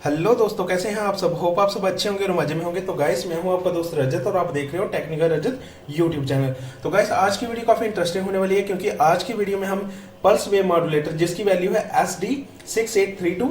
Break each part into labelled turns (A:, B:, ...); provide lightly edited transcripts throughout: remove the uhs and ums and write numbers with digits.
A: Hello दोस्तों, कैसे हैं आप सब। होप आप सब अच्छे होंगे और मजे में होंगे। तो गाइस, मैं हूं आपका दोस्त रजत और आप देख रहे हो टेक्निकल रजत यूट्यूब चैनल। तो गाइस, आज की वीडियो काफी इंटरेस्टिंग होने वाली है क्योंकि आज की वीडियो में हम पल्स वेव मॉड्यूलेटर जिसकी वैल्यू है SD6832,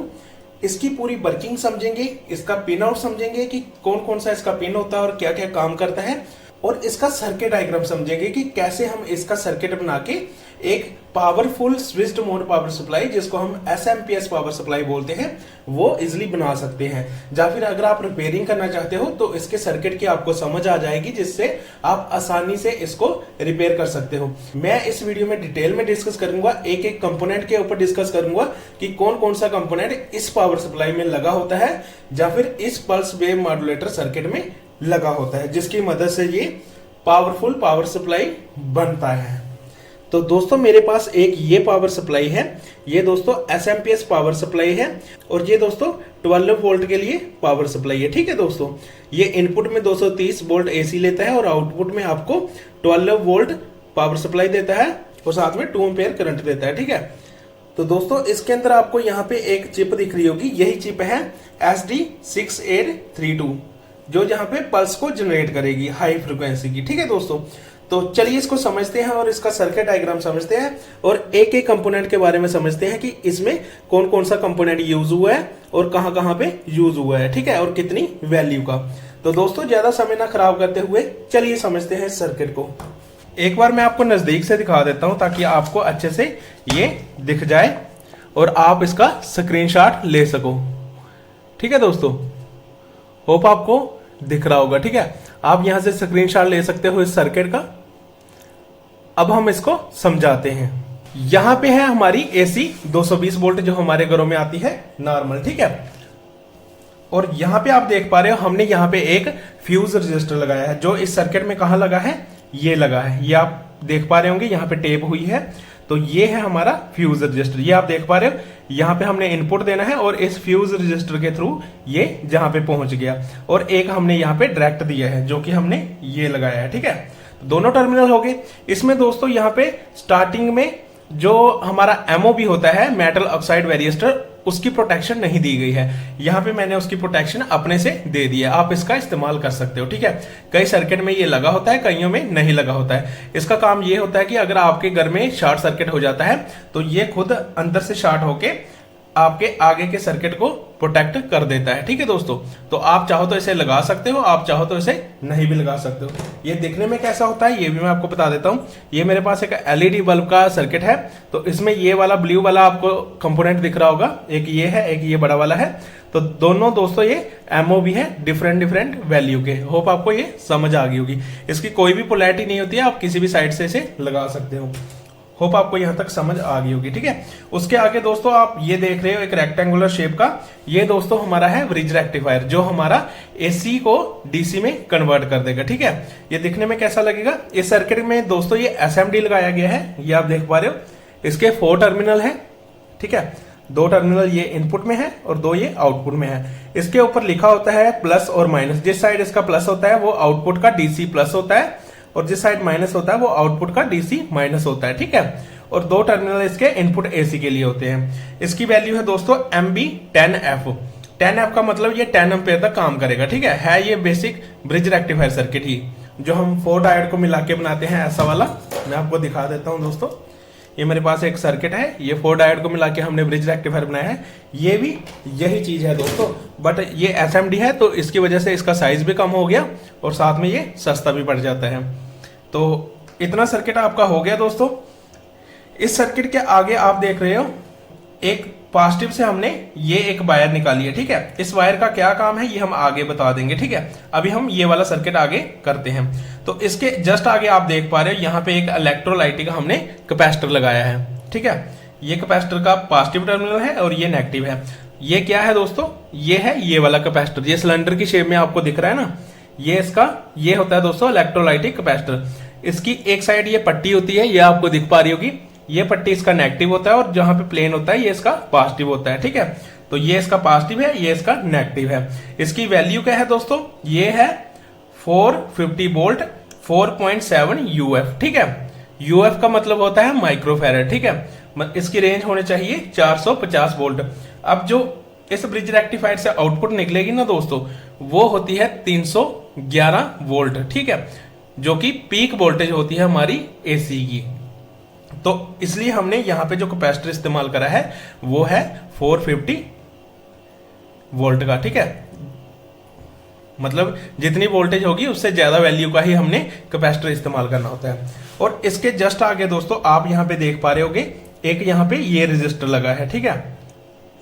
A: इसकी पूरी वर्किंग समझेंगे, इसका पिन आउट समझेंगे कि कौन कौन सा इसका पिन होता है और क्या क्या काम करता है, और इसका सर्किट डायग्राम समझेंगे कि कैसे हम इसका सर्किट बना के एक powerful switched mode power supply, जिसको हम SMPS पावर सप्लाई बोलते हैं, वो इजिली बना सकते हैं। या फिर अगर आप रिपेयरिंग करना चाहते हो तो इसके सर्किट की आपको समझ आ जाएगी, जिससे आप आसानी से इसको रिपेयर कर सकते हो। मैं इस वीडियो में डिटेल में डिस्कस करूंगा, एक एक कंपोनेंट के ऊपर डिस्कस करूंगा कि कौन कौन सा कंपोनेंट इस पावर सप्लाई में लगा होता है या फिर इस पल्स वेव मॉड्यूलेटर सर्किट में लगा होता है, जिसकी मदद से ये पावरफुल पावर सप्लाई बनता है। तो दोस्तों, मेरे पास एक ये पावर सप्लाई है, ये दोस्तों SMPS पावर सप्लाई है, और ये दोस्तों 12 वोल्ट के लिए पावर सप्लाई है। ठीक है दोस्तों, ये इनपुट में 230 वोल्ट AC लेता है और आउटपुट में आपको 12 वोल्ट पावर सप्लाई देता है और साथ में 2 एम्पीयर करंट देता है। ठीक है, तो दोस्तों इसके अंदर आपको यहाँ पे एक चिप दिख रही होगी, यही चिप है SD6832, जो यहाँ पे पल्स को जनरेट करेगी हाई फ्रिक्वेंसी की। ठीक है दोस्तों, तो चलिए इसको समझते हैं और इसका सर्किट डायग्राम समझते हैं और एक एक कंपोनेंट के बारे में समझते हैं कि इसमें कौन कौन सा कंपोनेंट यूज हुआ है और कहां कहां पे यूज हुआ है। ठीक है, और कितनी वैल्यू का। तो दोस्तों, ज्यादा समय ना खराब करते हुए चलिए समझते हैं सर्किट को। एक बार मैं आपको नजदीक से दिखा देता हूं ताकि आपको अच्छे से ये दिख जाए और आप इसका स्क्रीनशॉट ले सको। ठीक है दोस्तों, होप आपको दिख रहा होगा। ठीक है, आप यहां से स्क्रीनशॉट ले सकते हो इस सर्किट का। अब हम इसको समझाते हैं। यहां पे है हमारी AC 220 वोल्ट जो हमारे घरों में आती है नॉर्मल। ठीक है, और यहां पे आप देख पा रहे हो हमने यहां पे एक फ्यूज रजिस्टर लगाया है, जो इस सर्किट में कहां लगा है, ये लगा है। ये आप देख पा रहे होंगे, यहां पे टेप हुई है, तो ये है हमारा फ्यूज रजिस्टर। ये आप देख पा रहे हो, यहां पे हमने इनपुट देना है और इस फ्यूज रजिस्टर के थ्रू ये जहां पे पहुंच गया, और एक हमने यहां पे डायरेक्ट दिया है जो कि हमने ये लगाया है। ठीक है, तो दोनों टर्मिनल हो गए। इसमें दोस्तों यहाँ पे स्टार्टिंग में जो हमारा MOB होता है, मेटल ऑक्साइड वेरिएस्टर, उसकी प्रोटेक्शन नहीं दी गई है। यहाँ पे मैंने उसकी प्रोटेक्शन अपने से दे दी है, आप इसका इस्तेमाल कर सकते हो। ठीक है, कई सर्किट में ये लगा होता है, कईयों में नहीं लगा होता है। इसका काम ये होता है कि अगर आपके घर में शॉर्ट सर्किट हो जाता है तो ये खुद अंदर से शॉर्ट होके आपके आगे के सर्किट को प्रोटेक्ट कर देता है। ठीक है दोस्तों, तो आप चाहो तो इसे लगा सकते हो, आप चाहो तो इसे नहीं भी लगा सकते हो। ये दिखने में कैसा होता है ये भी मैं आपको बता देता हूं। ये मेरे पास एक LED बल्ब का सर्किट है, तो इसमें ये वाला ब्लू वाला आपको कंपोनेंट दिख रहा होगा, एक ये है, एक ये बड़ा वाला है। तो दोनों दोस्तों ये MOB है, डिफरेंट डिफरेंट वैल्यू के। होप आपको ये समझ आ गई होगी। इसकी कोई भी पोलैरिटी नहीं होती है, आप किसी भी साइड से इसे लगा सकते हो। होप आपको यहां तक समझ आ गई होगी। ठीक है, उसके आगे दोस्तों आप ये देख रहे हो एक रेक्टेंगुलर शेप का, ये दोस्तों हमारा है ब्रिज रेक्टिफायर, जो हमारा AC को DC में कन्वर्ट कर देगा। ठीक है, ये दिखने में कैसा लगेगा। इस सर्किट में दोस्तों ये SMD लगाया गया है, ये आप देख पा रहे हो। इसके 4 टर्मिनल है। ठीक है, 2 टर्मिनल ये इनपुट में है और 2 ये आउटपुट में है। इसके ऊपर लिखा होता है प्लस और माइनस। जिस साइड इसका प्लस होता है वो आउटपुट का DC प्लस होता है, और जिस साइड माइनस होता है वो आउटपुट का DC माइनस होता है। ठीक है, और 2 टर्मिनल इसके इनपुट AC के लिए होते हैं। इसकी वैल्यू है दोस्तों MB10F। 10F का मतलब ये 10 एम्पेयर तक काम करेगा। ठीक है ये बेसिक ब्रिज रेक्टिफायर सर्किट ही, जो हम 4 डायोड को मिला के बनाते हैं, ऐसा वाला। मैं आपको दिखा देता हूं दोस्तों, ये मेरे पास एक सर्किट है, ये 4 डायोड को मिला के हमने ब्रिज रेक्टिफायर बनाया है। ये भी यही चीज है दोस्तों, बट ये SMD है तो इसकी वजह से इसका साइज भी कम हो गया और साथ में ये सस्ता भी पड़ जाता है। तो इतना सर्किट आपका हो गया दोस्तों। इस सर्किट के आगे आप देख रहे हो एक पॉजिटिव से हमने ये एक वायर निकाली है। ठीक है, इस वायर का क्या काम है ये हम आगे बता देंगे। ठीक है, अभी हम ये वाला सर्किट आगे करते हैं। तो इसके जस्ट आगे आप देख पा रहे हो यहाँ पे एक इलेक्ट्रोलाइटिक का हमने कैपेसिटर लगाया है। ठीक है, ये कैपेसिटर का पॉजिटिव टर्मिनल है और ये नेगेटिव है। ये क्या है दोस्तों, ये है ये वाला कैपेसिटर, ये सिलेंडर की शेप में आपको दिख रहा है ना, ये होता है दोस्तों इलेक्ट्रोलाइटिक कैपेसिटर। इसकी एक साइड ये पट्टी होती है, ये आपको दिख पा रही होगी, ये पट्टी इसका नेगेटिव होता है और जहां पे प्लेन होता है ये इसका पॉजिटिव होता है। ठीक है, तो ये इसका पॉजिटिव है, ये इसका नेगेटिव है। इसकी वैल्यू क्या है दोस्तों, ये है 450 वोल्ट 4.7 UF। ठीक है, UF का मतलब होता है माइक्रोफैरड। ठीक है, इसकी रेंज होनी चाहिए 450 वोल्ट। अब जो इस ब्रिज रेक्टिफायर से आउटपुट निकलेगी ना दोस्तों, वो होती है 311 वोल्ट, ठीक है, जो कि पीक वोल्टेज होती है हमारी एसी की। तो इसलिए हमने यहां पे जो कैपेसिटर इस्तेमाल करा है वो है 450 वोल्ट का, ठीक है। मतलब जितनी वोल्टेज होगी उससे ज्यादा वैल्यू का ही हमने कैपेसिटर इस्तेमाल करना होता है। और इसके जस्ट आगे दोस्तों आप यहां पे देख पा रहे होगे, एक यहां पे ये रजिस्टर लगा है, ठीक है।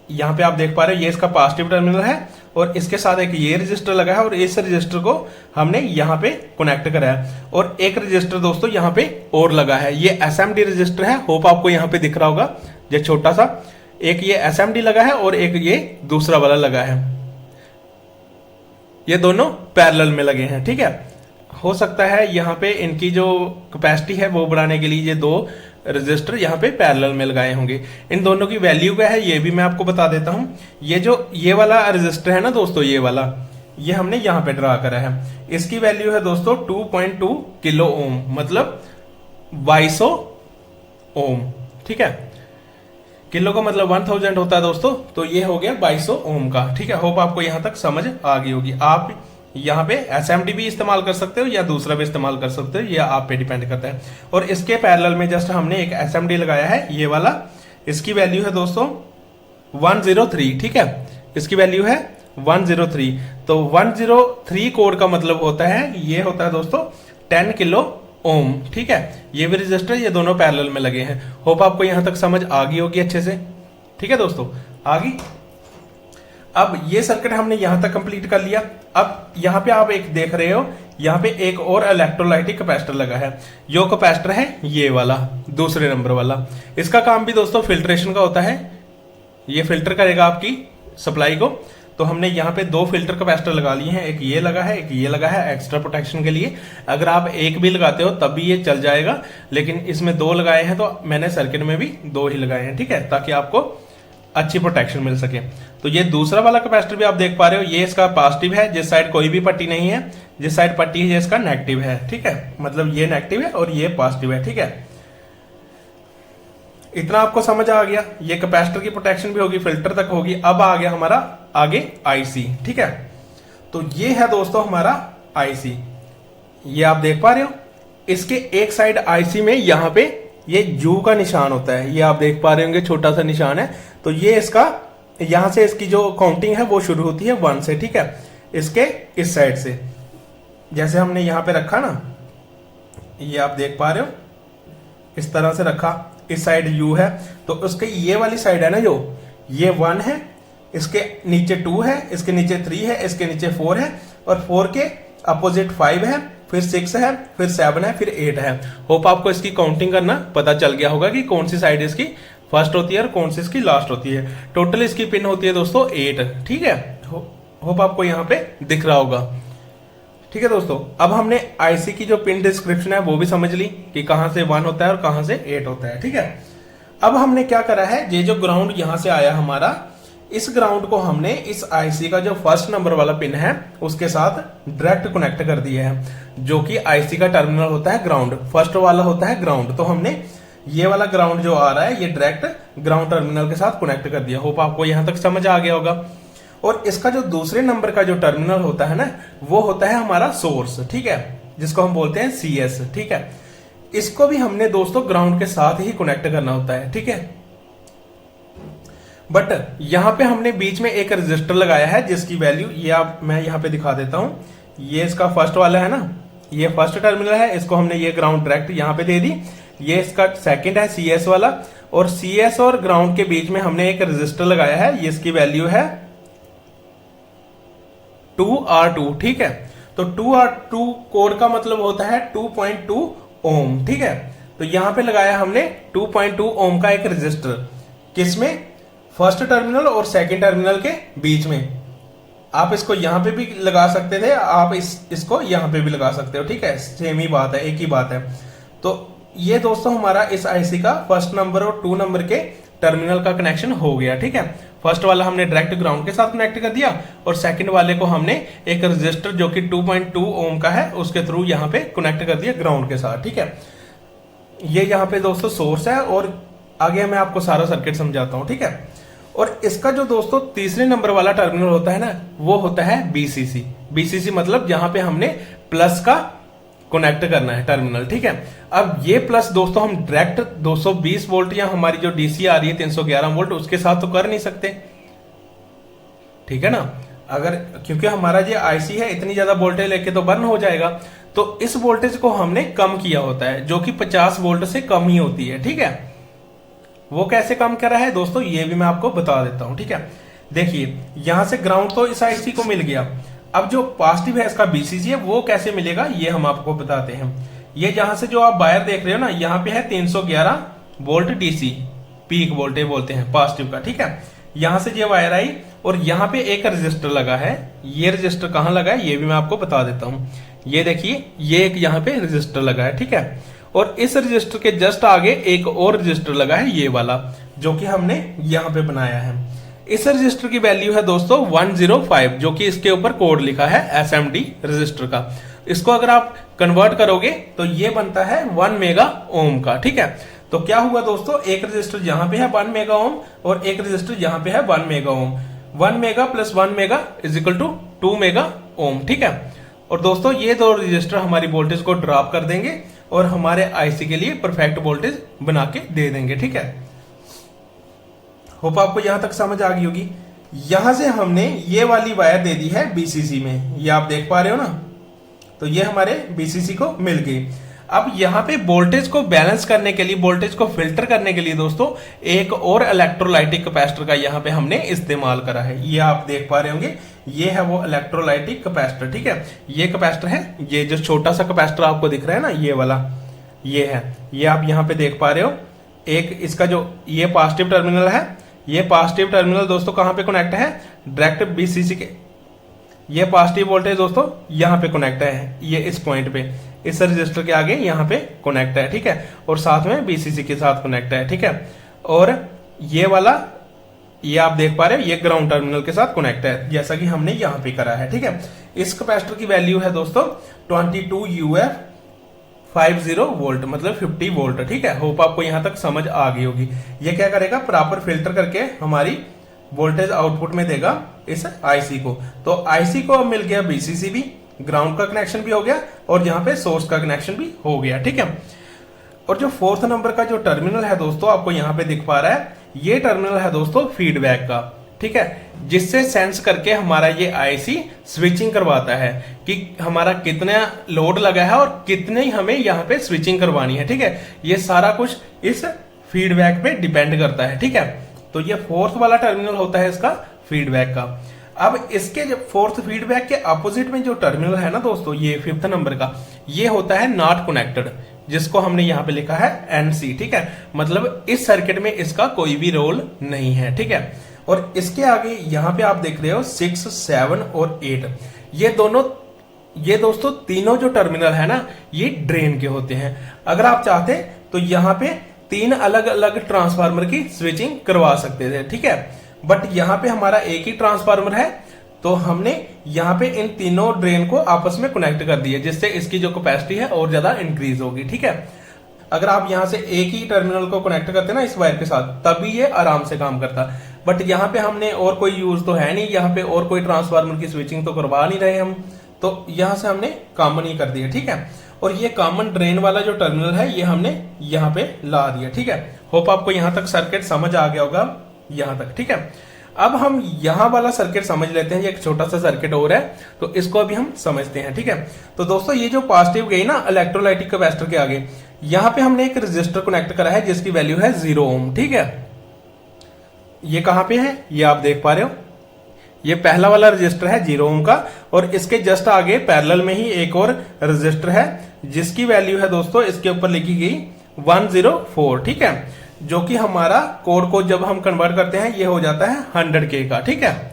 A: यहां पे आप देख पा रहे हो ये इसका पॉजिटिव टर्मिनल है और इसके साथ एक ये रजिस्टर लगा है और इस रजिस्टर को हमने यहां पे कनेक्ट करा है। और एक रजिस्टर दोस्तों यहां पे और लगा है, ये एसएमडी रजिस्टर है, होप आपको यहां पे दिख रहा होगा, ये छोटा सा एक ये एसएमडी लगा है और एक ये दूसरा वाला लगा है, ये दोनों पैरेलल में लगे हैं, ठीक है। हो सकता है यहाँ पे इनकी जो कैपेसिटी है वो बढ़ाने के लिए ये दो रजिस्टर यहाँ पे पैरेलल में लगाए होंगे। इन दोनों की वैल्यू क्या है ये भी मैं आपको बता देता हूं। ये वाला रजिस्टर है ना दोस्तों, ये वाला, ये हमने यहाँ पे ड्रा करा है, इसकी वैल्यू है दोस्तों 2.2 किलो ओम, मतलब 2200 ओम, ठीक है। किलो का मतलब 1000 होता है दोस्तों, तो ये हो गया 2200 ओम का, ठीक है। होप आपको यहां तक समझ आ गई होगी। आप यहाँ पे एसएमडी भी इस्तेमाल कर सकते हो या दूसरा भी इस्तेमाल कर सकते हो, ये आप पे डिपेंड करता है। और इसके पैरेलल में जस्ट हमने एक एसएमडी लगाया है, ये वाला, इसकी वैल्यू है दोस्तों 103, ठीक है, इसकी वैल्यू है 103। तो 103 कोड का मतलब होता है, ये होता है दोस्तों 10 किलो ओम, ठीक है। ये भी रजिस्टर, ये दोनों पैरेलल में लगे हैं। होप आपको यहां तक समझ आ गई होगी अच्छे से, ठीक है दोस्तों। आगे अब ये सर्किट हमने यहां तक कंप्लीट कर लिया। अब यहां पे आप एक देख रहे हो, यहां पे एक और इलेक्ट्रोलाइटिक कैपेसिटर लगा है। जो कैपेसिटर है ये वाला, दूसरे नंबर वाला, इसका काम भी दोस्तों फिल्ट्रेशन का होता है, ये फिल्टर करेगा आपकी सप्लाई को। तो हमने यहाँ पे दो फिल्टर कैपेसिटर लगा लिए हैं, एक ये लगा है, एक ये लगा है, एक्स्ट्रा प्रोटेक्शन के लिए। अगर आप एक भी लगाते हो तब भी ये चल जाएगा, लेकिन इसमें दो लगाए हैं तो मैंने सर्किट में भी दो ही लगाए हैं, ठीक है, ताकि आपको अच्छी प्रोटेक्शन मिल सके। तो ये दूसरा वाला कैपेसिटर भी आप देख पा रहे हो, ये इसका पॉजिटिव है, जिस साइड कोई भी पट्टी नहीं है, जिस साइड पट्टी है ये इसका नेगेटिव है, ठीक है, मतलब ये नेगेटिव है और ये पॉजिटिव है, ठीक है। इतना आपको समझ आ गया, ये कैपेसिटर की प्रोटेक्शन भी होगी, फिल्टर तक होगी। अब आ गया हमारा आगे आईसी, ठीक है। तो ये है दोस्तों हमारा आईसी, ये आप देख पा रहे हो। इसके एक साइड आईसी में यहां पे ये जू का निशान होता है, ये आप देख पा रहे होंगे, छोटा सा निशान है। तो ये इसका, यहां से इसकी जो काउंटिंग है वो शुरू होती है 1 से, ठीक है, इसके इस साइड से। जैसे हमने यहां पे रखा ना, ये आप देख पा रहे हो, इस तरह से रखा, इस साइड यू है, तो उसके ये वाली साइड है ना जो, ये 1 है, इसके नीचे 2 है, इसके नीचे 3 है, इसके नीचे 4 है, और 4 के अपोजिट 5 है, फिर 6 है, फिर 7 है, फिर 8 है। होप आपको इसकी काउंटिंग करना पता चल गया होगा कि कौन सी साइड इसकी फर्स्ट होती है और कौन सी इसकी लास्ट होती है। टोटल इसकी पिन होती है दोस्तों 8, ठीक है। होप आपको यहाँ पे दिख रहा होगा, ठीक है दोस्तों। अब हमने आईसी की जो पिन डिस्क्रिप्शन है वो भी समझ ली कि कहां से 1 होता है और कहां से 8 होता है, ठीक है। अब हमने क्या करा है, ये जो ग्राउंड यहां से आया हमारा, इस ग्राउंड को हमने इस आईसी का जो फर्स्ट नंबर वाला पिन है उसके साथ डायरेक्ट कनेक्ट कर दिया है, जो कि आईसी का टर्मिनल होता है ग्राउंड, फर्स्ट वाला होता है ग्राउंड। तो हमने ये वाला ग्राउंड जो आ रहा है ये डायरेक्ट ग्राउंड टर्मिनल के साथ कनेक्ट कर दिया। होप आपको यहां तक समझ आ गया होगा। और इसका जो दूसरे नंबर का जो टर्मिनल होता है ना, वो होता है हमारा सोर्स, ठीक है, जिसको हम बोलते हैं सीएस, ठीक है। इसको भी हमने दोस्तों ग्राउंड के साथ ही कनेक्ट करना होता है, ठीक है। बट यहां पे हमने बीच में एक रजिस्टर लगाया है जिसकी वैल्यू ये मैं यहां पे दिखा देता हूं। ये इसका फर्स्ट वाला है ना, ये फर्स्ट टर्मिनल है, इसको हमने ये ग्राउंड डायरेक्ट यहां पे दे दी। ये इसका सेकंड है सीएस वाला, और सीएस और ग्राउंड के बीच में हमने एक रजिस्टर लगाया है, ये इसकी वैल्यू है 2R2, ठीक है। तो 2R2 कोड का मतलब होता है 2.2 ओम, ठीक है। तो यहां पे लगाया हमने 2.2 ओम का एक रजिस्टर, किसमें, फर्स्ट टर्मिनल और सेकंड टर्मिनल के बीच में। आप इसको यहां पे भी लगा सकते थे, आप इसको यहां पे भी लगा सकते हो, ठीक है, सेम ही बात है, एक ही बात है। तो ये दोस्तों हमारा इस आईसी का फर्स्ट नंबर और 2 नंबर के टर्मिनल का कनेक्शन हो गया, ठीक है। फर्स्ट वाला हमने डायरेक्ट ग्राउंड के साथ कनेक्ट कर दिया, और सेकंड वाले को हमने एक रजिस्टर जो कि 2.2 ओम का है उसके थ्रू यहां पे कनेक्ट कर दिया ग्राउंड के साथ, ठीक है। ये यहां पे दोस्तों सोर्स है, और आगे मैं आपको सारा सर्किट समझाता हूं, ठीक है। और इसका जो दोस्तों तीसरे नंबर वाला टर्मिनल होता है ना, वो होता है बीसीसी। बीसीसी मतलब जहां पे हमने प्लस का कनेक्ट करना है टर्मिनल, ठीक है। अब ये प्लस दोस्तों हम डायरेक्ट 220 वोल्ट या हमारी जो डीसी आ रही है 311 वोल्ट उसके साथ तो कर नहीं सकते, ठीक है ना। अगर क्योंकि हमारा ये आईसी है इतनी ज्यादा वोल्टेज लेके तो बर्न हो जाएगा, तो इस वोल्टेज को हमने कम किया होता है जो कि 50 वोल्ट से कम ही होती है, ठीक है। वो कैसे कम करा है दोस्तों, ये भी मैं आपको बता देता हूं, ठीक है। देखिए यहां से ग्राउंड तो इस आईसी को मिल गया, अब जो पॉजिटिव है इसका बीसीसी है वो कैसे मिलेगा ये हम आपको बताते हैं। ये जहां से जो आप वायर देख रहे हो ना, यहाँ पे है 311 वोल्ट डीसी, पीक वोल्टेज बोलते हैं पॉजिटिव का, ठीक है। यहां से ये वायर आई और यहाँ पे एक रजिस्टर लगा है। ये रजिस्टर कहाँ लगा है ये भी मैं आपको बता देता हूँ। ये देखिए ये एक यहाँ पे रजिस्टर लगा है, ठीक है। और इस रजिस्टर के जस्ट आगे एक और रजिस्टर लगा है, ये वाला जो कि हमने यहाँ पे बनाया है। इस रजिस्टर की वैल्यू है दोस्तों 105, जो कि इसके ऊपर कोड लिखा है एसएमडी रजिस्टर का। इसको अगर आप कन्वर्ट करोगे तो ये बनता है 1 मेगा ओम का, ठीक है। तो क्या हुआ दोस्तों, एक रजिस्टर यहाँ पे है 1 मेगा ओम और एक रजिस्टर यहाँ पे है 1 mega ohm. 1 mega plus 1 mega is equal to 2 mega ohm, ठीक है। और दोस्तों ये दो रजिस्टर हमारी वोल्टेज को ड्रॉप कर देंगे और हमारे आईसी के लिए परफेक्ट वोल्टेज बना के दे देंगे, ठीक है। होप आपको यहां तक समझ आ गई होगी। यहां से हमने ये वाली वायर दे दी है बीसीसी में, ये आप देख पा रहे हो ना, तो ये हमारे बीसीसी को मिल गई। अब यहाँ पे वोल्टेज को बैलेंस करने के लिए, वोल्टेज को फिल्टर करने के लिए दोस्तों एक और इलेक्ट्रोलाइटिक कैपेसिटर का यहाँ पे हमने इस्तेमाल करा है। ये आप देख पा रहे होंगे, ये है वो इलेक्ट्रोलाइटिक कैपेसिटर, ठीक है। ये कैपेसिटर है, ये जो छोटा सा कैपेसिटर आपको दिख रहा है ना, ये वाला ये है, ये आप यहाँ पे देख पा रहे हो। एक इसका जो ये पॉजिटिव टर्मिनल है, ये पॉजिटिव टर्मिनल दोस्तों कहाँ पे कनेक्ट है, डायरेक्ट बीसीसी के। ये पॉजिटिव वोल्टेज दोस्तों यहाँ पे कनेक्ट है, ये इस पॉइंट पे, इस रजिस्टर के आगे यहाँ पे कनेक्ट है, ठीक है। और साथ में बीसीसी के साथ कनेक्ट है, ठीक है। और ये वाला ये आप देख पा रहे हो, ये ग्राउंड टर्मिनल के साथ कनेक्ट है, जैसा कि हमने यहाँ पे करा है, ठीक है। इस कैपेसिटर की वैल्यू है दोस्तों 22 UF 50 वोल्ट, मतलब 50 वोल्ट, ठीक है। होप आपको यहाँ तक समझ आ गई होगी। ये क्या करेगा, प्रॉपर फिल्टर करके हमारी वोल्टेज आउटपुट में देगा इस आईसी को। तो आईसी को अब मिल गया बीसीसी भी, ग्राउंड का कनेक्शन भी हो गया और यहाँ पे सोर्स का कनेक्शन भी हो गया, ठीक है। और जो फोर्थ नंबर का जो टर्मिनल है दोस्तों आपको यहाँ पे दिख पा रहा है, ये टर्मिनल है दोस्तों फीडबैक का, ठीक है। जिससे सेंस करके हमारा ये आईसी स्विचिंग करवाता है कि हमारा कितना लोड लगा है और कितने हमें यहाँ पे स्विचिंग करवानी है, ठीक है। ये सारा कुछ इस फीडबैक पे डिपेंड करता है, ठीक है। तो ये फोर्थ वाला टर्मिनल होता है इसका फीडबैक का। अब इसके जब फोर्थ फीडबैक के अपोजिट में जो टर्मिनल है ना दोस्तों, ये फिफ्थ नंबर का, ये होता है नॉट कनेक्टेड, जिसको हमने यहाँ पे लिखा है एनसी, ठीक है। मतलब इस सर्किट में इसका कोई भी रोल नहीं है, ठीक है। और इसके आगे यहाँ पे आप देख रहे हो 6, 7 और 8, ये दोस्तों तीनों जो टर्मिनल है ना, ये ड्रेन के होते हैं। अगर आप चाहते तो यहाँ पे 3 अलग अलग ट्रांसफार्मर की स्विचिंग करवा सकते थे, ठीक है। बट यहाँ पे हमारा एक ही ट्रांसफार्मर है, तो हमने यहाँ पे इन तीनों ड्रेन को आपस में कनेक्ट कर दिया, जिससे इसकी जो कैपेसिटी है और ज्यादा इंक्रीज होगी, ठीक है। अगर आप यहाँ से एक ही टर्मिनल को कनेक्ट करते ना इस वायर के साथ, तभी ये आराम से काम करता। बट यहाँ पे हमने और कोई यूज तो है नहीं, यहाँ पे और कोई ट्रांसफार्मर की स्विचिंग तो करवा नहीं रहे हम, तो यहाँ से हमने कॉमन ही कर दिया, ठीक है। और ये कॉमन ड्रेन वाला जो टर्मिनल है ये हमने यहाँ पे ला दिया, ठीक है। होप आपको यहाँ तक सर्किट समझ आ गया होगा, यहाँ तक, ठीक है। अब हम यहाँ वाला सर्किट समझ लेते हैं, ये एक छोटा सा सर्किट और है, तो इसको अभी हम समझते हैं, ठीक है। तो दोस्तों ये जो पॉजिटिव गई ना इलेक्ट्रोलाइटिक कैपेसिटर के आगे, यहाँ पे हमने एक रजिस्टर कनेक्ट करा है जिसकी वैल्यू है 0 ओम, ठीक है। ये कहाँ पे है, ये आप देख पा रहे हो, ये पहला वाला रजिस्टर है 0 ओम का, और इसके जस्ट आगे पैरेलल में ही एक और रजिस्टर है जिसकी वैल्यू है दोस्तों इसके ऊपर लिखी गई 104, ठीक है। जो कि हमारा कोड को जब हम कन्वर्ट करते हैं ये हो जाता है 100K का, ठीक है।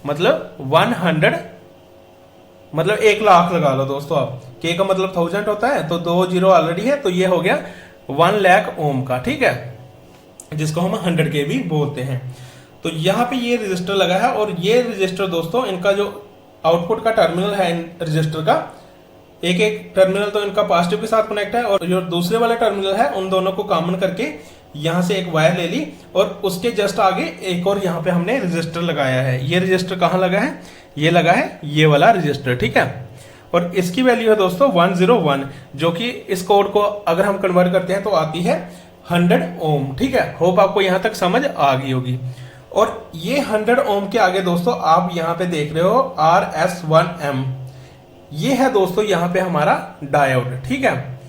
A: मतलब 100 मतलब 1 लाख लगा लो दोस्तों आप, K का मतलब 1000 होता है, तो 2 0 ऑलरेडी है, तो ये हो गया 1 लाख ओम का, ठीक है, जिसको हम 100K भी बोलते हैं। तो यहाँ पे ये रजिस्टर लगा है, और ये रजिस्टर दोस्तों इनका जो आउटपुट का टर्मिनल है रजिस्टर का, एक एक टर्मिनल तो इनका पॉजिटिव के साथ कनेक्ट है, और जो दूसरे वाला टर्मिनल है उन दोनों को कॉमन करके यहां से एक वायर ले ली और उसके जस्ट आगे एक और यहां पे हमने रजिस्टर लगाया है। ये रजिस्टर कहां लगा है? ये लगा है ये वाला रजिस्टर, ठीक है। और इसकी वैल्यू है दोस्तों 101, जो कि इस कोड को अगर हम कन्वर्ट करते हैं तो आती है 100 ओम, ठीक है। होप आपको यहां तक समझ आ गई होगी। और ये 100 ओम के आगे दोस्तों आप यहां पे देख रहे हो RS1M, ये है दोस्तों यहां पे हमारा डायोड, ठीक है।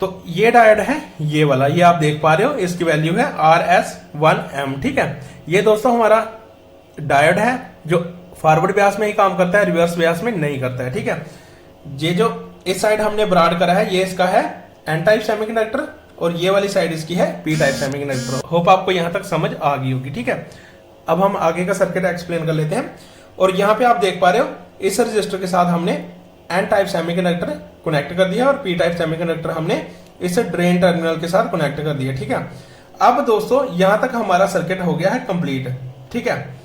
A: तो ये डायोड है ये वाला, ये आप देख पा रहे हो, इसकी वैल्यू है RS1M, ठीक है। ये दोस्तों हमारा डायोड है जो फॉरवर्ड ब्यास में ही काम करता है, रिवर्स ब्यास में नहीं करता है, ठीक है। ये जो इस साइड हमने ब्राड करा है ये इसका है एन टाइप सेमीकंडक्टर और ये वाली साइड इसकी है पी टाइप सेमीकंडक्टर। होप आपको यहां तक समझ आ गई होगी, ठीक है। अब हम आगे का सर्किट एक्सप्लेन कर लेते हैं। और यहां पे आप देख पा रहे हो इस रजिस्टर के साथ हमने एन टाइप सेमीकंडक्टर कनेक्ट कर दिया और पी टाइप सेमीकंडक्टर हमने इस ड्रेन टर्मिनल के साथ कनेक्ट कर दिया, ठीक है। अब दोस्तों यहां तक हमारा सर्किट हो गया है कंप्लीट, ठीक है।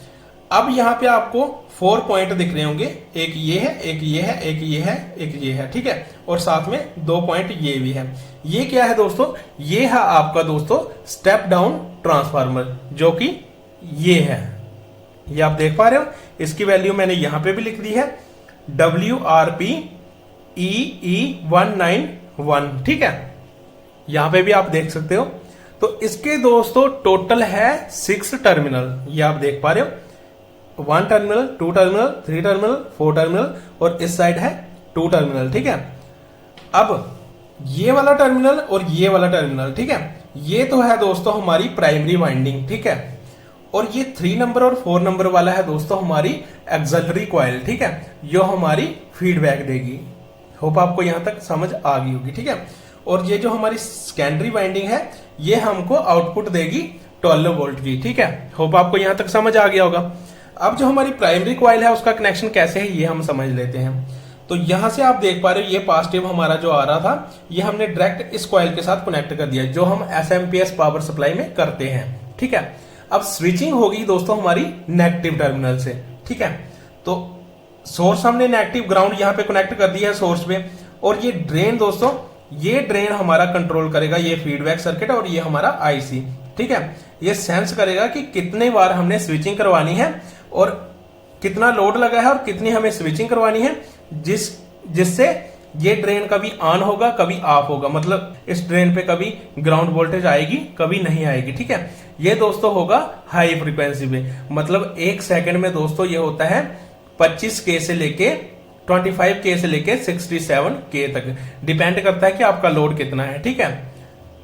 A: अब यहां पे आपको 4 पॉइंट दिख रहे होंगे, एक ये है, एक ये है, एक ये है, एक ये है, ठीक है। और साथ में 2 पॉइंट ये भी है। ये क्या है दोस्तों? ये है आपका दोस्तों स्टेप डाउन ट्रांसफार्मर, जो कि ये है, ये आप देख पा रहे हो। इसकी वैल्यू मैंने यहां पे भी लिख दी है WRPEE191, ठीक है। यहां पे भी आप देख सकते हो। तो इसके दोस्तों टोटल है 6 टर्मिनल, ये आप देख पा रहे हो। 1 टर्मिनल, 2 टर्मिनल, 3 टर्मिनल, 4 टर्मिनल और इस साइड है 2 टर्मिनल, ठीक है। अब ये वाला टर्मिनल और ये वाला टर्मिनल, ठीक है, ये तो है दोस्तों हमारी प्राइमरी वाइंडिंग, ठीक है। और ये 3 नंबर और 4 नंबर वाला है दोस्तों हमारी एक्सिलरी कॉइल, ठीक है, जो हमारी फीडबैक देगी। होप आपको यहां तक समझ आ गई होगी, ठीक है। और ये जो हमारी सेकेंडरी वाइंडिंग है ये हमको आउटपुट देगी 12 वोल्ट की, ठीक है। होप आपको यहां तक समझ आ गया होगा। अब जो हमारी प्राइमरी कॉइल है उसका कनेक्शन कैसे है ये हम समझ लेते हैं। तो यहां से आप देख पा रहे हो ये पॉजिटिव हमारा जो आ रहा था ये हमने डायरेक्ट इस कॉइल के साथ कनेक्ट कर दिया, जो हम एसएमपीएस पावर सप्लाई में करते हैं, ठीक है। अब स्विचिंग होगी दोस्तों हमारी नेगेटिव टर्मिनल से, ठीक है। तो सोर्स हमने नेगेटिव ग्राउंड यहां पे कनेक्ट कर दिया है सोर्स पे। और ये ड्रेन दोस्तों, ये ड्रेन हमारा कंट्रोल करेगा ये फीडबैक सर्किट और ये हमारा आईसी, ठीक है। ये सेंस करेगा कि कितने बार हमने स्विचिंग करवानी है और कितना लोड लगा है और कितनी हमें स्विचिंग करवानी है, जिससे ये ड्रेन कभी ऑन होगा कभी ऑफ होगा। मतलब इस ड्रेन पे कभी ग्राउंड वोल्टेज आएगी कभी नहीं आएगी, ठीक है। ये दोस्तों होगा हाई फ्रीक्वेंसी पे। मतलब 1 सेकंड में दोस्तों ये होता है 25K से लेके 25K से लेके 67K तक, डिपेंड करता है कि आपका लोड कितना है, ठीक है।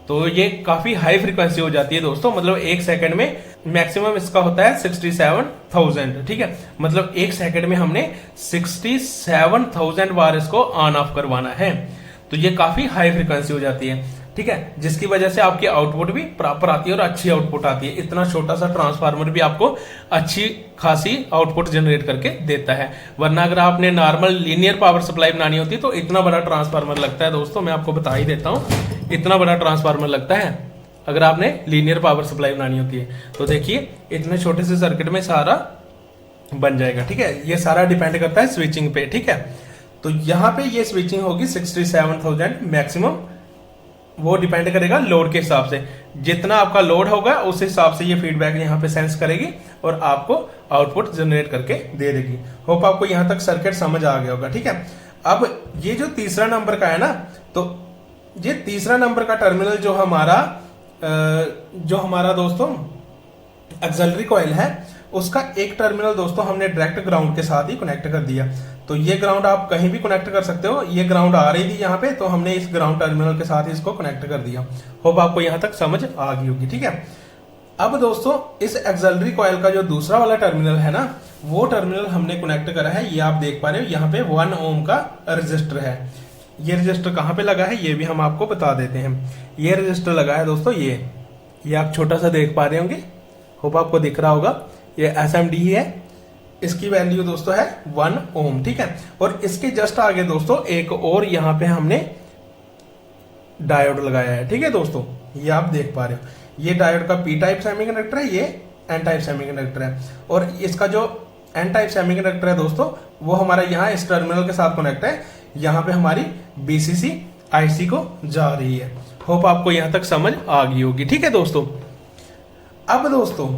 A: तो ये काफी हाई फ्रीक्वेंसी हो जाती है दोस्तों। मतलब 1 सेकंड में मैक्सिमम इसका होता है 67,000, ठीक है। मतलब 1 सेकंड में हमने 67,000 बार इसको ऑन ऑफ करवाना है। तो ये काफी हाई फ्रीक्वेंसी हो जाती है, ठीक है, जिसकी वजह से आपकी आउटपुट भी प्रॉपर आती है और अच्छी आउटपुट आती है। इतना छोटा सा ट्रांसफार्मर भी आपको अच्छी खासी आउटपुट जनरेट करके देता है। वरना अगर आपने नॉर्मल लीनियर पावर सप्लाई बनानी होती तो इतना बड़ा ट्रांसफार्मर लगता है दोस्तों, मैं आपको बता ही देता हूं, इतना बड़ा ट्रांसफार्मर लगता है अगर आपने लीनियर पावर सप्लाई बनानी होती है। तो देखिए इतने छोटे से सर्किट में सारा बन जाएगा, ठीक है। ये सारा डिपेंड करता है स्विचिंग पे, ठीक है। तो यहां पे ये स्विचिंग होगी 67,000 मैक्सिमम, वो डिपेंड करेगा लोड के हिसाब से। जितना आपका लोड होगा उस हिसाब से ये फीडबैक यहाँ पे सेंस करेगी और आपको आउटपुट जनरेट करके दे देगी। होप आपको यहां तक सर्किट समझ आ गया होगा, ठीक है। अब ये जो तीसरा नंबर का है ना, तो ये तीसरा नंबर का टर्मिनल जो हमारा दोस्तों एक्सिलरी कॉइल है, उसका एक टर्मिनल दोस्तों हमने डायरेक्ट ग्राउंड के साथ ही कनेक्ट कर दिया। तो ये ग्राउंड आप कहीं भी कनेक्ट कर सकते हो, ये ग्राउंड आ रही थी यहाँ पे, तो हमने इस ग्राउंड टर्मिनल के साथ ही इसको कनेक्ट कर दिया। होप आपको यहाँ तक समझ आ गई होगी, ठीक है। अब दोस्तों इस एक्सिलरी कॉइल का जो दूसरा वाला टर्मिनल है ना, वो टर्मिनल हमने कनेक्ट करा है, ये आप देख पा रहे हो यहाँ पे 1 ओम का रजिस्टर है। ये रजिस्टर कहाँ पे लगा है ये भी हम आपको बता देते हैं। ये रजिस्टर लगा है दोस्तों, ये आप छोटा सा देख पा रहे होंगे, होप आपको दिख रहा होगा, ये SMD ही है। इसकी वैल्यू दोस्तों है 1 ओम, ठीक है। और इसके जस्ट आगे दोस्तों एक और यहाँ पे हमने डायोड लगाया है, ठीक है दोस्तों, ये आप देख पा रहे हो। ये डायोड का पी टाइप सेमीकंडक्टर है, ये एन टाइप सेमीकंडक्टर है। और इसका जो एन टाइप सेमीकंडक्टर है दोस्तों, वो हमारा यहाँ इस टर्मिनल के साथ कनेक्ट है। यहाँ पे हमारी BCC IC को जा रही है। होप आपको यहां तक समझ आ गई होगी। ठीक है दोस्तों, अब दोस्तों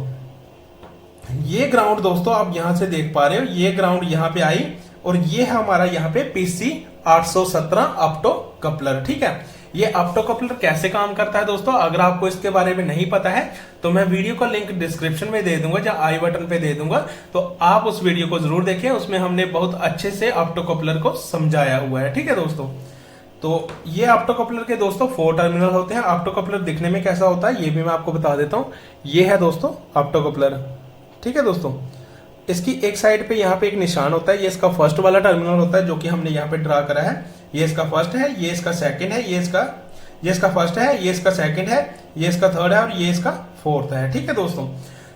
A: ये ग्राउंड दोस्तों आप यहां से देख पा रहे हो, ये ग्राउंड यहां पे आई और ये है हमारा यहां पे पीसी 817 ऑप्टो कपलर। ठीक है, ये ऑप्टो कपलर कैसे काम करता है दोस्तों, अगर आपको इसके बारे में नहीं पता है तो मैं वीडियो का लिंक डिस्क्रिप्शन में दे दूंगा या आई बटन पे दे दूंगा, तो आप उस वीडियो को जरूर देखें, उसमें हमने बहुत अच्छे से ऑप्टो कपलर को समझाया हुआ है। ठीक है दोस्तों, तो ये ऑप्टो कपलर के दोस्तों 4 टर्मिनल होते हैं। ऑप्टो कपलर दिखने में कैसा होता है ये भी मैं आपको बता देता हूं। ये है दोस्तों ऑप्टो कपलर। ठीक है दोस्तों, इसकी एक साइड पे यहाँ पे एक निशान होता है, ये इसका फर्स्ट वाला टर्मिनल होता है जो कि हमने यहाँ पे ड्रा करा है। ये इसका फर्स्ट है, ये इसका सेकंड है, ये इसका फर्स्ट है, ये इसका सेकंड है, ये इसका थर्ड है और ये इसका फोर्थ है। ठीक है दोस्तों,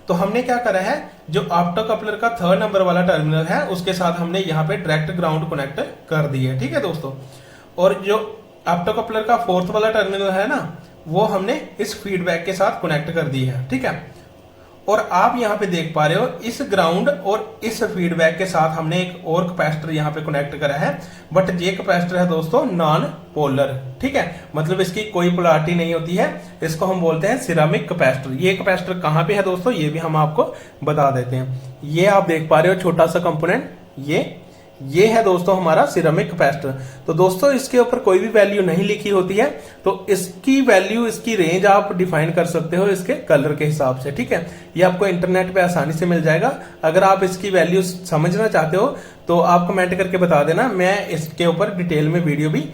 A: तो हमने क्या करा है, जो ऑप्टो कपलर का 3rd नंबर वाला टर्मिनल है उसके साथ हमने यहाँ पे डायरेक्ट ग्राउंड कनेक्ट कर दी है। ठीक है दोस्तों, और जो ऑप्टो कपलर का 4th वाला टर्मिनल है ना, वो हमने इस फीडबैक के साथ कनेक्ट कर दी है। ठीक है, और आप यहाँ पे देख पा रहे हो इस ग्राउंड और इस फीडबैक के साथ हमने एक और कैपेसिटर यहाँ पे कनेक्ट करा है, बट ये कैपेसिटर है दोस्तों नॉन पोलर। ठीक है, मतलब इसकी कोई पोलैरिटी नहीं होती है, इसको हम बोलते हैं सिरामिक कैपेसिटर। ये कैपेसिटर कहाँ पे है दोस्तों, ये भी हम आपको बता देते हैं। ये आप देख पा रहे हो छोटा सा कंपोनेंट, ये है दोस्तों हमारा सिरेमिक कैपेसिटर। तो दोस्तों इसके ऊपर कोई भी वैल्यू नहीं लिखी होती है, तो इसकी वैल्यू, इसकी रेंज आप डिफाइन कर सकते हो इसके कलर के हिसाब से। ठीक है, ये आपको इंटरनेट पे आसानी से मिल जाएगा। अगर आप इसकी वैल्यू समझना चाहते हो तो आप कमेंट करके बता देना, मैं इसके ऊपर डिटेल में वीडियो भी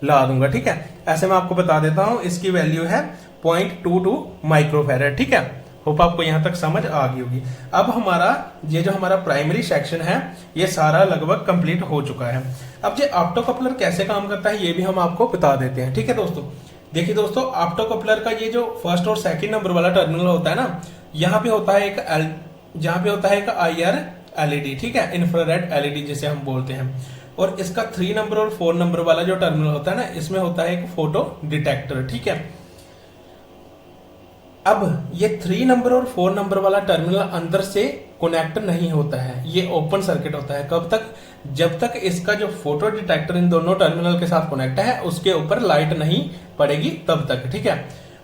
A: ला दूंगा। ठीक है, ऐसे मैं आपको बता देता हूं, इसकी वैल्यू है 0.22 माइक्रोफेरेड। ठीक है, होप आपको यहां तक समझ आ गई होगी। अब हमारा ये जो हमारा प्राइमरी सेक्शन है ये सारा लगभग कंप्लीट हो चुका है। अब ये ऑप्टो कपलर कैसे काम करता है ये भी हम आपको बता देते हैं। ठीक है दोस्तों, देखिए दोस्तों ऑप्टो कपलर का ये जो फर्स्ट और सेकंड नंबर वाला टर्मिनल होता है ना, यहाँ पे होता है एक IR LED। ठीक है, इंफ्रारेड LED जिसे हम बोलते हैं। और इसका 3 नंबर और 4 नंबर वाला जो टर्मिनल होता है ना, इसमें होता है एक फोटो डिटेक्टर। ठीक है, अब ये 3 नंबर और 4 नंबर वाला टर्मिनल अंदर से कनेक्ट नहीं होता है, ये ओपन सर्किट होता है। कब तक, जब तक इसका जो फोटो डिटेक्टर इन दोनों टर्मिनल के साथ कनेक्ट है उसके ऊपर लाइट नहीं पड़ेगी तब तक। ठीक है,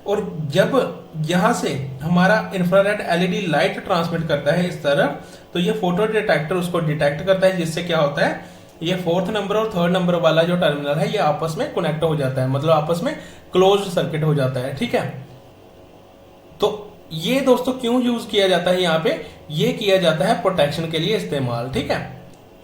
A: और जब यहां से हमारा इंफ्रारेड LED लाइट ट्रांसमिट करता है इस तरफ, तो ये फोटो डिटेक्टर उसको डिटेक्ट करता है, जिससे क्या होता है, ये 4th नंबर और 3rd नंबर वाला जो टर्मिनल है ये आपस में कनेक्ट हो जाता है, मतलब आपस में क्लोज सर्किट हो जाता है। ठीक है, तो ये दोस्तों क्यों यूज किया जाता है यहाँ पे, ये किया जाता है प्रोटेक्शन के लिए इस्तेमाल। ठीक है,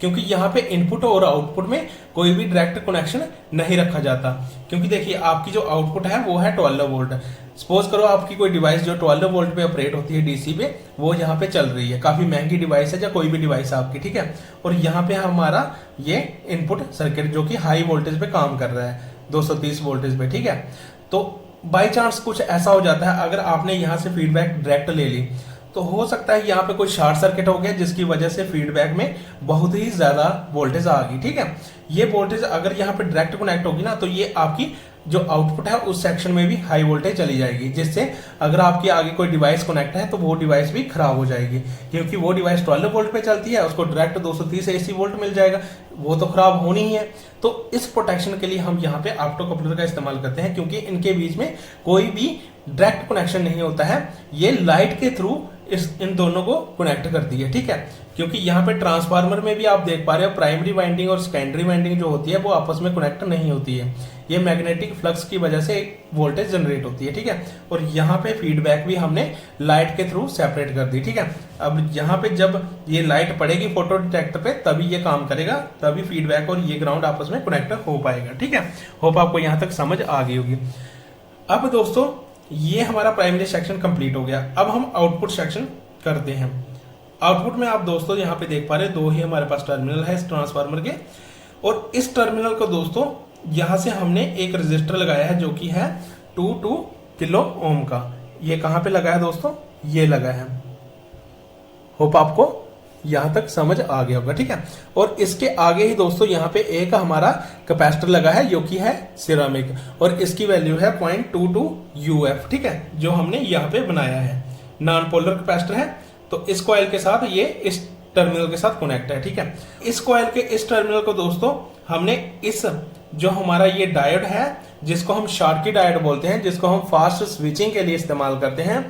A: क्योंकि यहाँ पे इनपुट और आउटपुट में कोई भी डायरेक्ट कनेक्शन नहीं रखा जाता। क्योंकि देखिए आपकी जो आउटपुट है वो है 12 वोल्ट। सपोज करो आपकी कोई डिवाइस जो 12 वोल्ट पे ऑपरेट होती है डीसी पे, वो यहाँ पे चल रही है, काफी महंगी डिवाइस है या कोई भी डिवाइस है आपकी। ठीक है, और यहाँ पे हमारा ये इनपुट सर्किट जो कि हाई वोल्टेज पे काम कर रहा है, 230 वोल्टेज पे। ठीक है, तो बाई चांस कुछ ऐसा हो जाता है, अगर आपने यहां से फीडबैक डायरेक्ट ले ली तो हो सकता है यहाँ पे कोई शॉर्ट सर्किट हो गया, जिसकी वजह से फीडबैक में बहुत ही ज्यादा वोल्टेज आ गई। ठीक है, ये वोल्टेज अगर यहाँ पे डायरेक्ट कनेक्ट होगी ना, तो ये आपकी जो आउटपुट है उस सेक्शन में भी हाई वोल्टेज चली जाएगी, जिससे अगर आपकी आगे कोई डिवाइस कनेक्ट है तो वो डिवाइस भी खराब हो जाएगी। क्योंकि वो डिवाइस 12 वोल्ट पे चलती है, उसको डायरेक्ट 230 AC वोल्ट मिल जाएगा, वो तो खराब होनी ही है। तो इस प्रोटेक्शन के लिए हम यहाँ पे ऑप्टो कपलर का इस्तेमाल करते हैं, क्योंकि इनके बीच में कोई भी डायरेक्ट कनेक्शन नहीं होता है, ये लाइट के थ्रू इन दोनों को कनेक्ट करती है। ठीक है, क्योंकि यहाँ पे ट्रांसफार्मर में भी आप देख पा रहे हो प्राइमरी वाइंडिंग और सेकेंडरी वाइंडिंग जो होती है वो आपस में कनेक्ट नहीं होती है, ये मैग्नेटिक फ्लक्स की वजह से वोल्टेज जनरेट होती है। ठीक है, और यहाँ पे फीडबैक भी हमने लाइट के थ्रू सेपरेट कर दी। ठीक है, अब यहाँ पे जब ये लाइट पड़ेगी फोटो डिटेक्टर पे तभी ये काम करेगा, तभी फीडबैक और ये ग्राउंड आपस में कनेक्ट हो पाएगा। ठीक है, होप आपको यहाँ तक समझ आ गई होगी। अब दोस्तों ये हमारा प्राइमरी सेक्शन कंप्लीट हो गया, अब हम आउटपुट सेक्शन करते हैं। आउटपुट में आप दोस्तों यहाँ पे देख पा रहे हैं, 2 ही हमारे पास टर्मिनल है इस ट्रांसफार्मर के, और इस टर्मिनल को दोस्तों यहां से हमने एक रजिस्टर लगाया है जो कि है 2 किलो ओम का। ये कहां पे लगा है दोस्तों, ये लगा है। होप आपको यहां तक समझ आ गया होगा। ठीक है, और इसके आगे ही दोस्तों यहाँ पे एक हमारा कैपेसिटर लगा है जो कि है सिरामिक, और इसकी वैल्यू है 0.22 UF। ठीक है, जो हमने यहाँ पे बनाया है, नॉन पोलर कैपेसिटर है, तो इस कॉइल के साथ ये इस टर्मिनल के साथ कनेक्ट है। ठीक है, इस कॉइल के इस टर्मिनल को दोस्तों हमने इस जो हमारा ये डायोड है जिसको हम शॉर्टकी डायोड बोलते हैं, जिसको हम फास्ट स्विचिंग के लिए इस्तेमाल करते हैं,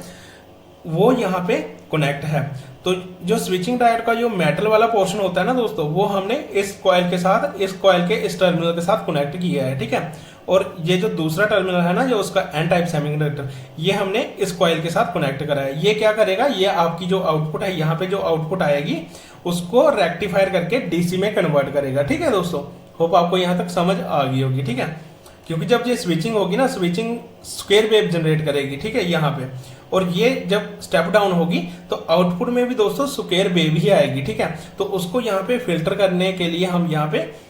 A: वो यहाँ पे कनेक्ट है। तो जो स्विचिंग डायोड का जो मेटल वाला पोर्शन होता है ना दोस्तों, वो हमने इस कॉइल के साथ, इस कॉइल के इस टर्मिनल के साथ कनेक्ट किया है, ठीक है। और ये जो दूसरा टर्मिनल है ना, जो उसका एन टाइप सेमीकंडक्टर, ये हमने इस कॉइल के साथ कनेक्ट करा है। ये क्या करेगा, ये आपकी जो आउटपुट है, यहाँ पे जो आउटपुट आएगी उसको रेक्टिफायर करके डीसी में कन्वर्ट करेगा, ठीक है दोस्तों। होप आपको यहाँ तक समझ आ गई होगी, ठीक है। क्योंकि जब ये स्विचिंग होगी ना, स्विचिंग स्क्वायर वेव जनरेट करेगी, ठीक है, यहाँ पे, और ये जब स्टेप डाउन होगी तो आउटपुट में भी दोस्तों स्क्वायर वेव ही आएगी, ठीक है। तो उसको यहाँ पे फिल्टर करने के लिए हम यहाँ पे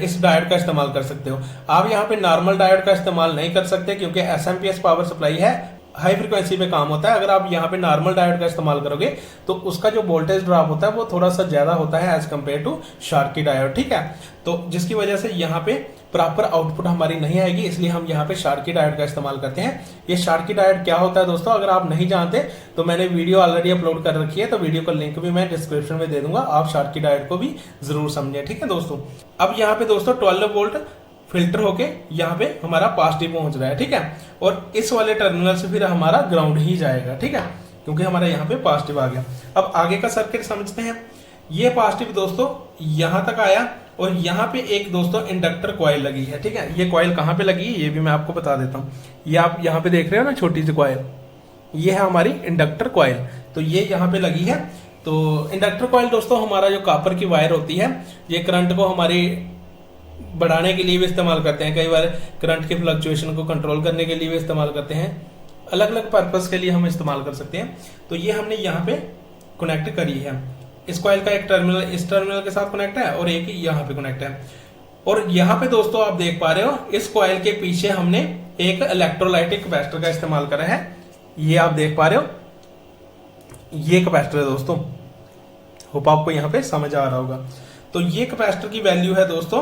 A: इस डायोड का इस्तेमाल कर सकते हो। आप यहाँ पे नॉर्मल डायोड का इस्तेमाल नहीं कर सकते, क्योंकि एसएमपीएस पावर सप्लाई है, हाई फ्रीक्वेंसी पे काम होता है। अगर आप यहाँ पे नॉर्मल डायोड का इस्तेमाल करोगे तो उसका जो वोल्टेज ड्रॉप होता है वो थोड़ा सा ज्यादा होता है as compare to Schottky diode, ठीक है। तो जिसकी वजह से यहाँ पे प्रॉपर आउटपुट हमारी नहीं आएगी, इसलिए हम यहाँ पे शॉर्टकी डायोड का इस्तेमाल करते हैं। ये शॉर्टकी डायोड क्या होता है दोस्तों, अगर आप नहीं जानते तो मैंने वीडियो ऑलरेडी अपलोड कर रखी है, तो वीडियो का लिंक भी मैं डिस्क्रिप्शन में दे दूंगा, आप शॉर्टकी डायोड को भी जरूर समझें, ठीक है दोस्तों। अब यहाँ पे दोस्तों 12 वोल्ट फिल्टर होके यहाँ पे हमारा पॉजिटिव पहुंच रहा है, ठीक है। और इस वाले टर्मिनल से फिर हमारा ग्राउंड ही जाएगा, ठीक है, क्योंकि हमारा यहाँ पे पॉजिटिव आ गया। अब आगे का सर्किट समझते हैं। ये पॉजिटिव दोस्तों यहाँ तक आया, और यहाँ पे एक दोस्तों इंडक्टर कॉइल लगी है, ठीक है। ये कॉइल कहाँ पे लगी है ये भी मैं आपको बता देता हूँ। ये आप यहाँ पे देख रहे हो ना, छोटी सी कॉइल, ये है हमारी इंडक्टर कॉइल, तो ये यहाँ पे लगी है। तो इंडक्टर कॉइल दोस्तों हमारा जो कॉपर की वायर होती है, ये करंट को हमारी बढ़ाने के लिए भी इस्तेमाल करते हैं, कई बार करंट के फ्लक्चुएशन को कंट्रोल करने के लिए भी इस्तेमाल करते हैं, अलग अलग पर्पस के लिए हम इस्तेमाल कर सकते हैं। तो ये हमने यहाँ पे कनेक्ट करी है। इस कॉइल का एक टर्मिनल इस टर्मिनल के साथ कनेक्ट है और एक यहाँ पे कनेक्ट है। और यहाँ पे दोस्तों आप देख पा रहे हो, इस कॉइल के पीछे हमने एक इलेक्ट्रोलाइटिक कैपेसिटर का इस्तेमाल करा है। ये आप देख पा रहे हो, ये कैपेसिटर है दोस्तों। होप आपको यहाँ पे समझ आ रहा होगा। तो ये कैपेसिटर की वैल्यू है दोस्तों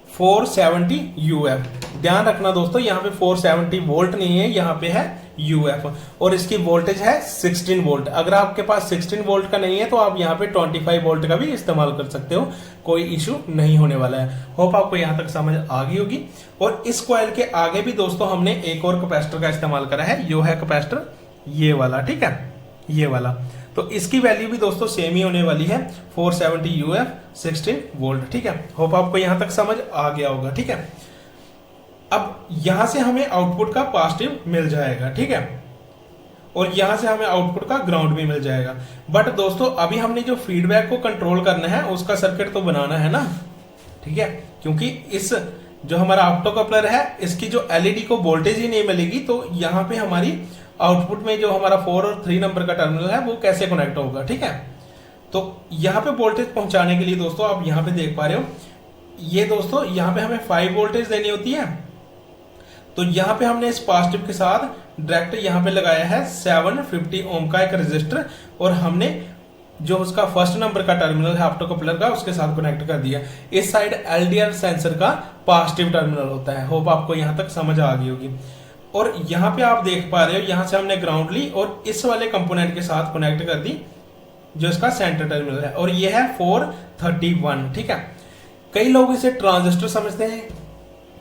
A: 470 UF। ध्यान रखना दोस्तों, यहाँ पे 470 वोल्ट नहीं है, यहाँ पे है UF, और इसकी वोल्टेज है 16 वोल्ट। अगर आपके पास 16 वोल्ट का नहीं है तो आप यहाँ पे 25 वोल्ट का भी इस्तेमाल कर सकते हो, कोई इशू नहीं होने वाला है। होप आपको यहाँ तक समझ आ गई होगी। और इस कॉइल के आगे भी दोस्तों हमने एक और कैपेसिटर का इस्तेमाल करा है, जो है कैपेसिटर ये वाला, ठीक है, ये वाला। तो इसकी वैल्यू भी दोस्तों सेम ही होने वाली है, 470 UF 16 वोल्ट, ठीक है। होप आपको यहां तक समझ आ गया होगा, ठीक है। अब यहां से हमें आउटपुट का पॉजिटिव मिल जाएगा, ठीक है, और यहां से हमें आउटपुट का ग्राउंड भी मिल जाएगा। बट दोस्तों अभी हमने जो फीडबैक को कंट्रोल करना है उसका सर्किट तो बनाना है ना, ठीक है, क्योंकि इस जो हमारा ऑप्टोकपलर है इसकी जो एलईडी को वोल्टेज ही नहीं मिलेगी, तो यहाँ पे हमारी आउटपुट में जो हमारा 4 और 3 नंबर का टर्मिनल है वो कैसे कनेक्ट होगा, ठीक है। तो यहाँ पे वोल्टेज पहुंचाने के लिए दोस्तों आप यहाँ पे देख पा रहे हो, ये दोस्तों यहाँ पे हमें 5 वोल्टेज देनी होती है। तो यहाँ पे हमने इस पॉजिटिव के साथ डायरेक्ट यहाँ पे लगाया है 750 ओम का एक रेजिस्टर, और हमने जो उसका फर्स्ट नंबर का टर्मिनल है ऑप्टोकपलर का उसके साथ कनेक्ट कर दिया। इस साइड एलडीआर सेंसर का पॉजिटिव टर्मिनल होता है। होप आपको यहाँ तक समझ आ गई होगी। और यहाँ पे आप देख पा रहे हो, यहाँ से हमने ग्राउंड ली और इस वाले कंपोनेंट के साथ कनेक्ट कर दी जो इसका सेंटर टर्मिनल है, और ये है 431, ठीक है। कई लोग इसे ट्रांजिस्टर समझते हैं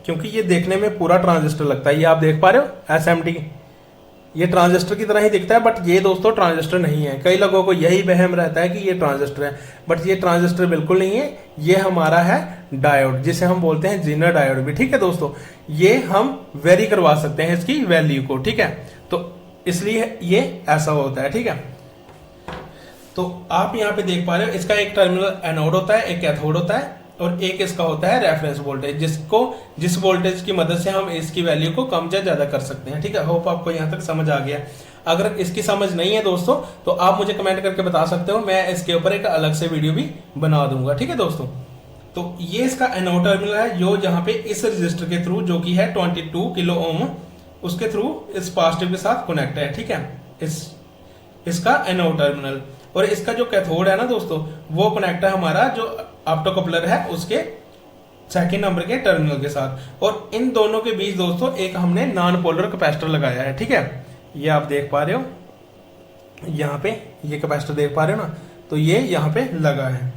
A: क्योंकि ये देखने में पूरा ट्रांजिस्टर लगता है। ये आप देख पा रहे हो एसएमटी, ये ट्रांजिस्टर की तरह ही दिखता है, बट ये दोस्तों ट्रांजिस्टर नहीं है। कई लोगों को यही वहम रहता है कि ये ट्रांजिस्टर है, बट ये ट्रांजिस्टर बिल्कुल नहीं है। ये हमारा है डायोड, जिसे हम बोलते हैं जीनर डायोड भी, ठीक है दोस्तों। ये हम वेरी करवा सकते हैं इसकी वैल्यू को, ठीक है, तो इसलिए ये ऐसा होता है, ठीक है। तो आप यहाँ पे देख पा रहे हो, इसका एक टर्मिनल एनोड होता है, एक कैथोड होता है, और एक इसका होता है रेफरेंस वोल्टेज, जिस वोल्टेज की मदद से हम इसकी वैल्यू को कम या ज्यादा कर सकते हैं, ठीक है। होप आपको यहाँ तक समझ आ गया। अगर इसकी समझ नहीं है दोस्तों तो आप मुझे कमेंट करके बता सकते हो, मैं इसके ऊपर एक अलग से वीडियो भी बना दूंगा, ठीक है दोस्तों। तो ये इसका एनोड टर्मिनल है, जो जहाँ पे इस रजिस्टर के थ्रू, जो कि है 22 किलो ओम, उसके थ्रू इस पॉजिटिव के साथ कनेक्ट है, ठीक है, इसका एनोड टर्मिनल। और इसका जो कैथोड है ना दोस्तों, वो कनेक्ट है हमारा जो ऑप्टोकपलर है उसके सेकंड नंबर के टर्मिनल के साथ। और इन दोनों के बीच दोस्तों एक हमने नॉन पोलर कैपेसिटर लगाया है, ठीक है। ये आप देख पा रहे हो, यहाँ पे ये कैपेसिटर देख पा रहे हो ना, तो ये यहाँ पे लगा है।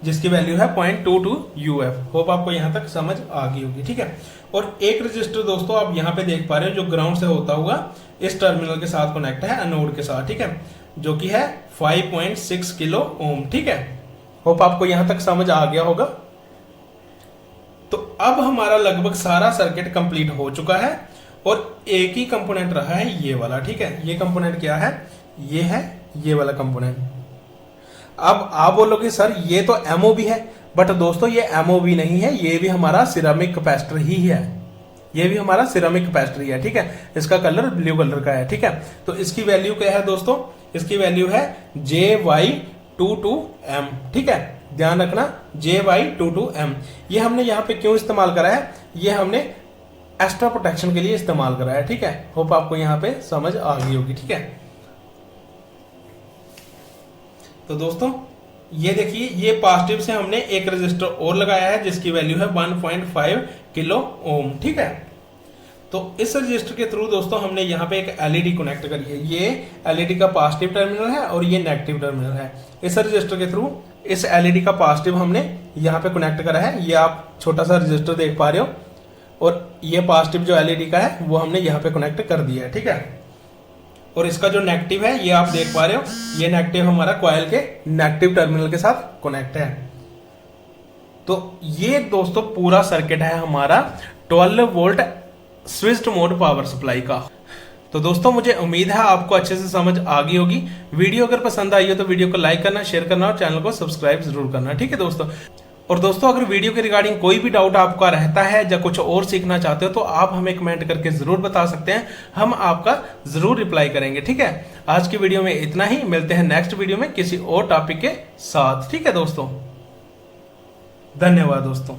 A: जिसकी वैल्यू है 0.22 UF। होप आपको यहां तक समझ आ गई होगी, ठीक है। और एक रजिस्टर दोस्तों आप यहां पे देख पा रहे हो जो ग्राउंड से होता हुआ इस टर्मिनल के साथ कनेक्ट है एनोड के साथ, ठीक है, जो कि है 5.6 किलो ओम, ठीक है। होप आपको यहां तक समझ आ गया होगा। तो अब हमारा लगभग सारा सर्किट कंप्लीट हो चुका है और एक ही कंपोनेंट रहा है ये वाला, ठीक है। ये कंपोनेंट क्या है? ये है ये वाला कंपोनेंट। अब आप बोलोगे सर ये तो एमओबी है, बट दोस्तों ये एमओबी नहीं है, ये भी हमारा सिरेमिक कैपेसिटर ही है। ये भी हमारा सिरेमिक कैपेसिटर ही है, ठीक है। इसका कलर ब्लू कलर का है, ठीक है। तो इसकी वैल्यू क्या है दोस्तों? इसकी वैल्यू है JY22M, ठीक है। ध्यान रखना JY22M। ये हमने यहाँ पे क्यों इस्तेमाल करा है? ये हमने एक्स्ट्रा प्रोटेक्शन के लिए इस्तेमाल करा है, ठीक है। होप आपको यहाँ पे समझ आ गई होगी, ठीक है। तो दोस्तों ये देखिए, ये पॉजिटिव से हमने एक रजिस्टर और लगाया है जिसकी वैल्यू है 1.5 किलो ओम, ठीक है। तो इस रजिस्टर के थ्रू दोस्तों हमने यहाँ पे एक एलईडी कनेक्ट करी है। ये एलईडी का पॉजिटिव टर्मिनल है और ये नेगेटिव टर्मिनल है। इस रजिस्टर के थ्रू इस एलईडी का पॉजिटिव हमने यहाँ पे कनेक्ट करा है। ये आप छोटा सा रजिस्टर देख पा रहे हो और ये पॉजिटिव जो एलईडी का है वो हमने यहाँ पे कनेक्ट कर दिया है, ठीक है। और इसका जो नेगेटिव है ये आप देख पा रहे हो, ये नेगेटिव हमारा कॉइल के नेगेटिव टर्मिनल के साथ कनेक्ट है। तो ये दोस्तों पूरा सर्किट है हमारा 12 volt switched mode power supply का। तो दोस्तों मुझे उम्मीद है आपको अच्छे से समझ आ गई होगी। वीडियो अगर पसंद आई हो तो वीडियो को लाइक करना, शेयर करना और चैनल को सब्सक्राइब जरूर करना, ठीक है दोस्तों। और दोस्तों अगर वीडियो के रिगार्डिंग कोई भी डाउट आपका रहता है या कुछ और सीखना चाहते हो तो आप हमें कमेंट करके जरूर बता सकते हैं, हम आपका जरूर रिप्लाई करेंगे, ठीक है। आज की वीडियो में इतना ही, मिलते हैं नेक्स्ट वीडियो में किसी और टॉपिक के साथ, ठीक है दोस्तों। धन्यवाद दोस्तों।